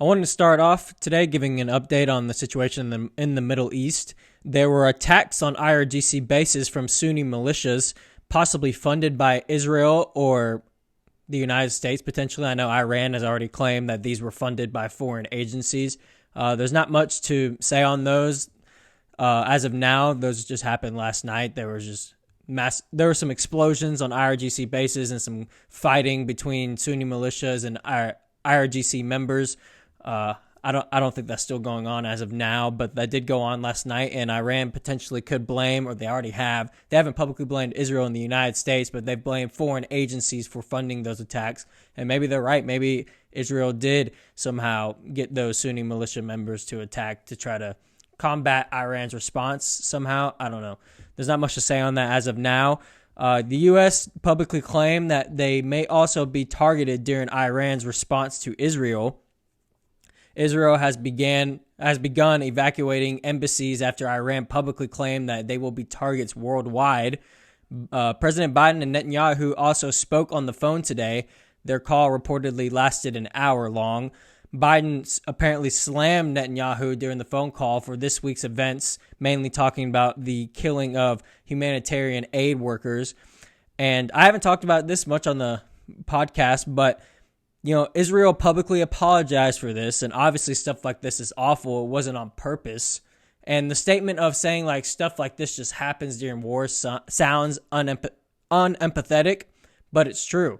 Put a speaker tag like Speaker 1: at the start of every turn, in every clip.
Speaker 1: I wanted to start off today giving an update on the situation in the Middle East. There were attacks on IRGC bases from Sunni militias, possibly funded by Israel or the United States potentially. I know Iran has already claimed that these were funded by foreign agencies. There's not much to say on those as of now. Those just happened last night. There were some explosions on IRGC bases and some fighting between Sunni militias and IRGC members. I don't think that's still going on as of now, but that did go on last night, and Iran potentially could blame, or they already have. They haven't publicly blamed Israel and the United States, but they've blamed foreign agencies for funding those attacks. And maybe they're right. Maybe Israel did somehow get those Sunni militia members to attack to try to combat Iran's response somehow. I don't know. There's not much to say on that as of now. The U.S. publicly claimed that they may also be targeted during Iran's response to Israel. Israel has begun evacuating embassies after Iran publicly claimed that they will be targets worldwide. President Biden and Netanyahu also spoke on the phone today. Their call reportedly lasted an hour long. Biden apparently slammed Netanyahu during the phone call for this week's events, mainly talking about the killing of humanitarian aid workers. And I haven't talked about this much on the podcast, but Israel publicly apologized for this, and obviously stuff like this is awful. It wasn't on purpose. And the statement of saying like stuff like this just happens during war sounds unempathetic, but it's true.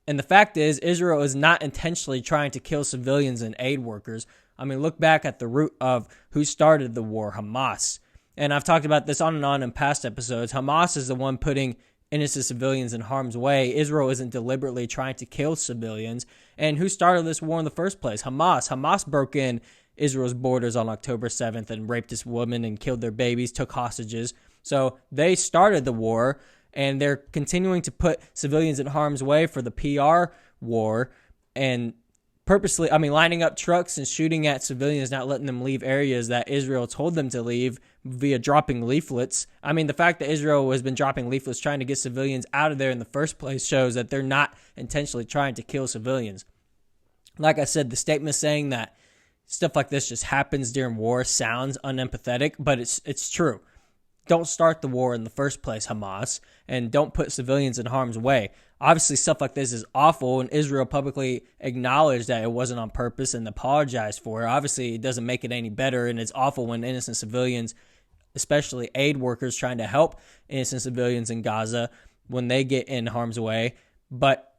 Speaker 1: And the fact is, Israel is not intentionally trying to kill civilians and aid workers. I mean, look back at the root of who started the war, Hamas. And I've talked about this on and on in past episodes. Hamas is the one putting innocent civilians in harm's way. Israel isn't deliberately trying to kill civilians. And who started this war in the first place? Hamas. Hamas broke in Israel's borders on October 7th and raped this woman and killed their babies, took hostages. So they started the war, and they're continuing to put civilians in harm's way for the PR war and purposely, lining up trucks and shooting at civilians, not letting them leave areas that Israel told them to leave via dropping leaflets. I mean, the fact that Israel has been dropping leaflets trying to get civilians out of there in the first place shows that they're not intentionally trying to kill civilians. Like I said, the statement saying that stuff like this just happens during war sounds unempathetic, but it's true. Don't start the war in the first place, Hamas, and don't put civilians in harm's way. Obviously, stuff like this is awful, and Israel publicly acknowledged that it wasn't on purpose and apologized for it. Obviously, it doesn't make it any better, and it's awful when innocent civilians, especially aid workers trying to help innocent civilians in Gaza, when they get in harm's way. But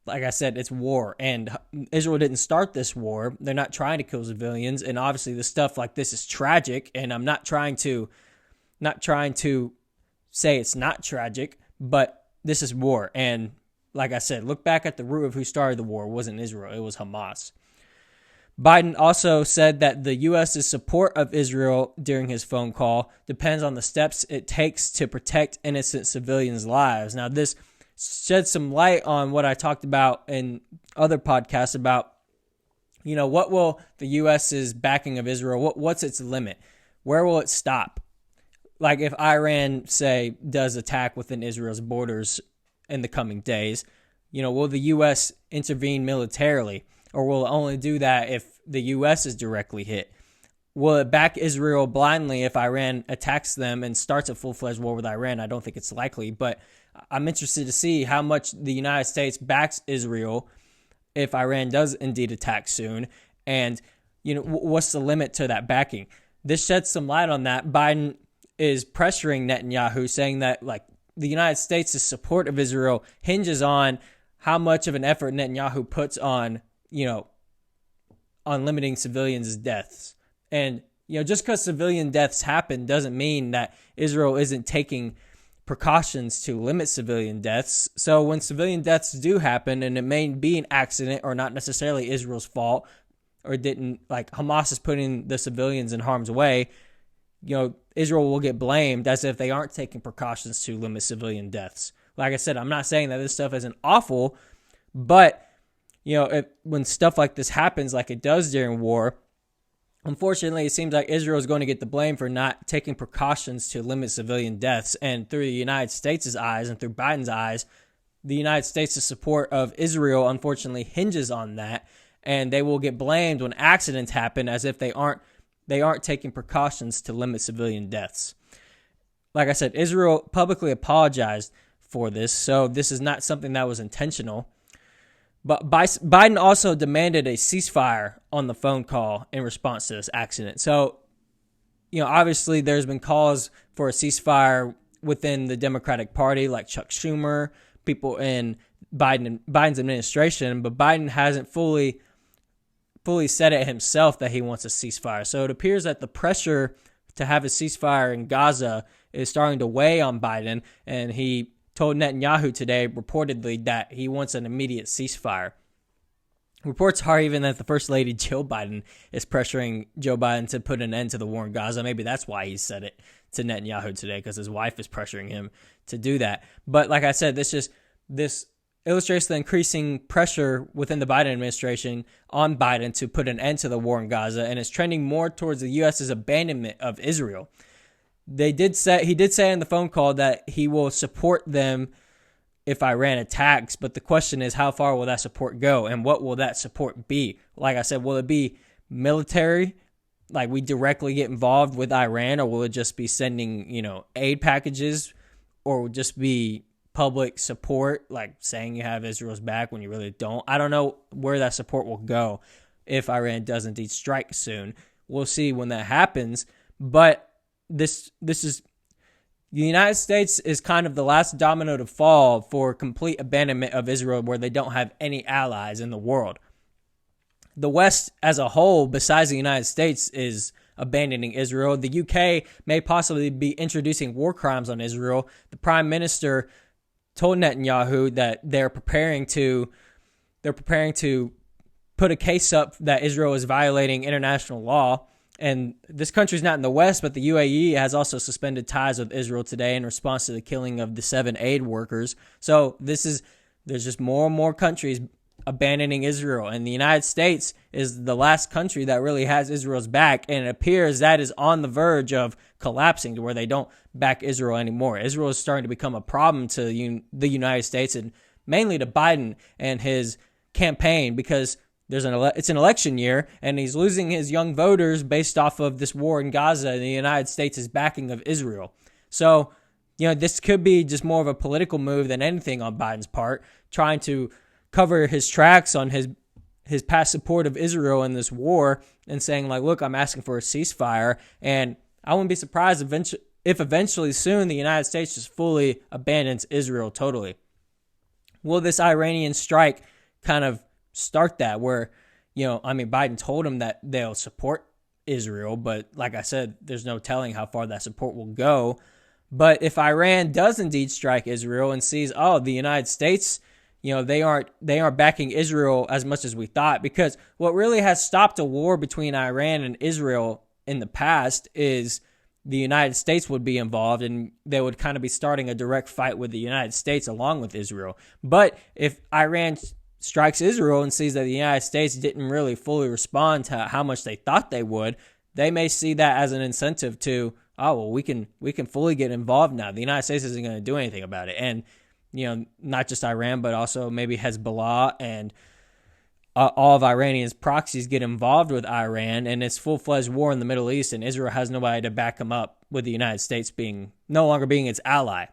Speaker 1: like I said, it's war, and Israel didn't start this war. They're not trying to kill civilians, and obviously the stuff like this is tragic, and I'm not trying to say it's not tragic, but this is war. And like I said, look back at the root of who started the war. It wasn't Israel. It was Hamas. Biden also said that the U.S.'s support of Israel during his phone call depends on the steps it takes to protect innocent civilians' lives. Now, this sheds some light on what I talked about in other podcasts about, what will the U.S.'s backing of Israel, what's its limit? Where will it stop? Like if Iran, say, does attack within Israel's borders in the coming days, will the U.S. intervene militarily? Or will it only do that if the U.S. is directly hit? Will it back Israel blindly if Iran attacks them and starts a full-fledged war with Iran? I don't think it's likely, but I'm interested to see how much the United States backs Israel if Iran does indeed attack soon. And, what's the limit to that backing? This sheds some light on that. Biden is pressuring Netanyahu, saying that the United States' support of Israel hinges on how much of an effort Netanyahu puts on, on limiting civilians' deaths. And, just because civilian deaths happen doesn't mean that Israel isn't taking precautions to limit civilian deaths. So when civilian deaths do happen, and it may be an accident or not necessarily Israel's fault, or Hamas is putting the civilians in harm's way, Israel will get blamed as if they aren't taking precautions to limit civilian deaths. Like I said, I'm not saying that this stuff isn't awful, but, when stuff like this happens like it does during war, unfortunately, it seems like Israel is going to get the blame for not taking precautions to limit civilian deaths. And through the United States' eyes and through Biden's eyes, the United States' support of Israel, unfortunately, hinges on that. and they will get blamed when accidents happen as if they aren't taking precautions to limit civilian deaths. Like I said, Israel publicly apologized for this, so this is not something that was intentional. But Biden also demanded a ceasefire on the phone call in response to this accident. So, obviously there's been calls for a ceasefire within the Democratic Party, like Chuck Schumer, people in Biden's administration, but Biden hasn't fully said it himself that he wants a ceasefire. So it appears that the pressure to have a ceasefire in Gaza is starting to weigh on Biden, and he told Netanyahu today, reportedly, that he wants an immediate ceasefire. Reports are even that the First Lady, Jill Biden, is pressuring Joe Biden to put an end to the war in Gaza. Maybe that's why he said it to Netanyahu today, because his wife is pressuring him to do that. But like I said, this illustrates the increasing pressure within the Biden administration on Biden to put an end to the war in Gaza, and it's trending more towards the U.S.'s abandonment of Israel. He did say in the phone call that he will support them if Iran attacks, but the question is, how far will that support go, and what will that support be? Like I said, will it be military, like we directly get involved with Iran, or will it just be sending, aid packages, or will it just be public support, like saying you have Israel's back when you really don't? I don't know where that support will go if Iran does indeed strike soon. We'll see when that happens, but this is the United States is kind of the last domino to fall for complete abandonment of Israel, where they don't have any allies in the world. The West as a whole, besides the United States, is abandoning Israel. The UK may possibly be introducing war crimes on Israel. The Prime Minister told Netanyahu that they're preparing to put a case up that Israel is violating international law. And this country's not in the West, but the UAE has also suspended ties with Israel today in response to the killing of the 7 aid workers. So there's just more and more countries abandoning Israel. And the United States is the last country that really has Israel's back. And it appears that is on the verge of collapsing to where they don't back Israel anymore. Israel is starting to become a problem to the United States, and mainly to Biden and his campaign, because it's an election year, and he's losing his young voters based off of this war in Gaza and the United States' backing of Israel. So, this could be just more of a political move than anything on Biden's part, trying to cover his tracks on his past support of Israel in this war and saying, like, look, I'm asking for a ceasefire. And I wouldn't be surprised if eventually soon the United States just fully abandons Israel totally. Will this Iranian strike kind of start that, where, Biden told him that they'll support Israel, but like I said, there's no telling how far that support will go. But if Iran does indeed strike Israel and sees, the United States, they aren't backing Israel as much as we thought, because what really has stopped a war between Iran and Israel in the past is the United States would be involved, and they would kind of be starting a direct fight with the United States along with Israel. But if Iran strikes Israel and sees that the United States didn't really fully respond to how much they thought they would, they may see that as an incentive to, we can fully get involved now. The United States isn't going to do anything about it. And, not just Iran, but also maybe Hezbollah and all of Iranian's proxies get involved with Iran, and it's full-fledged war in the Middle East, and Israel has nobody to back them up, with the United States no longer being its ally.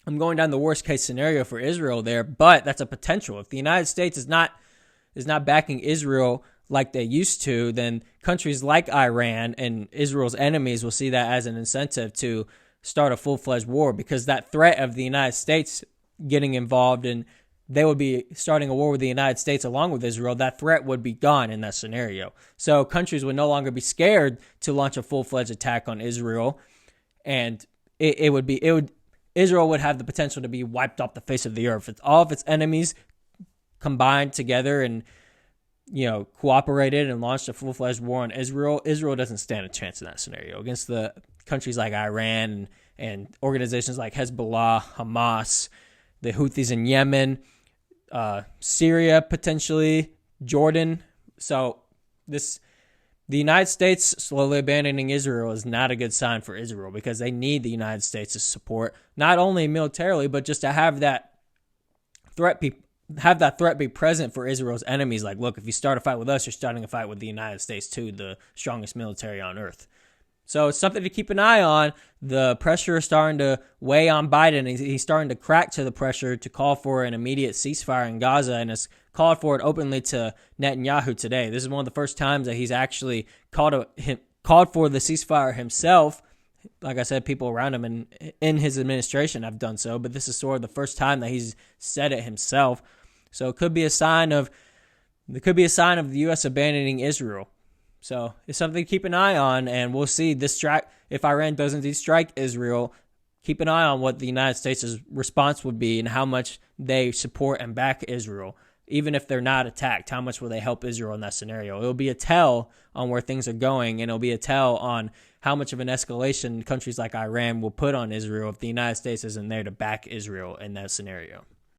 Speaker 1: I'm going down the worst case scenario for Israel there, but that's a potential. If the United States is not backing Israel like they used to, then countries like Iran and Israel's enemies will see that as an incentive to start a full-fledged war, because that threat of the United States getting involved, and they would be starting a war with the United States along with Israel, that threat would be gone in that scenario. So countries would no longer be scared to launch a full-fledged attack on Israel, and Israel would have the potential to be wiped off the face of the earth. If all of its enemies combined together and cooperated and launched a full-fledged war on Israel, Israel doesn't stand a chance in that scenario against the countries like Iran and organizations like Hezbollah, Hamas, the Houthis in Yemen, Syria potentially, Jordan. So the United States slowly abandoning Israel is not a good sign for Israel, because they need the United States' support, not only militarily, but just to have that threat have that threat be present for Israel's enemies. Like, look, if you start a fight with us, you're starting a fight with the United States too, the strongest military on earth. So it's something to keep an eye on. The pressure is starting to weigh on Biden. He's starting to crack to the pressure to call for an immediate ceasefire in Gaza, and has called for it openly to Netanyahu today. This is one of the first times that he's actually called for the ceasefire himself. Like I said, people around him and in his administration have done so, but this is sort of the first time that he's said it himself. So it could be a sign of the U.S. abandoning Israel. So it's something to keep an eye on, and we'll see if Iran does indeed strike Israel. Keep an eye on what the United States' response would be and how much they support and back Israel. Even if they're not attacked, how much will they help Israel in that scenario? It'll be a tell on where things are going, and it'll be a tell on how much of an escalation countries like Iran will put on Israel if the United States isn't there to back Israel in that scenario.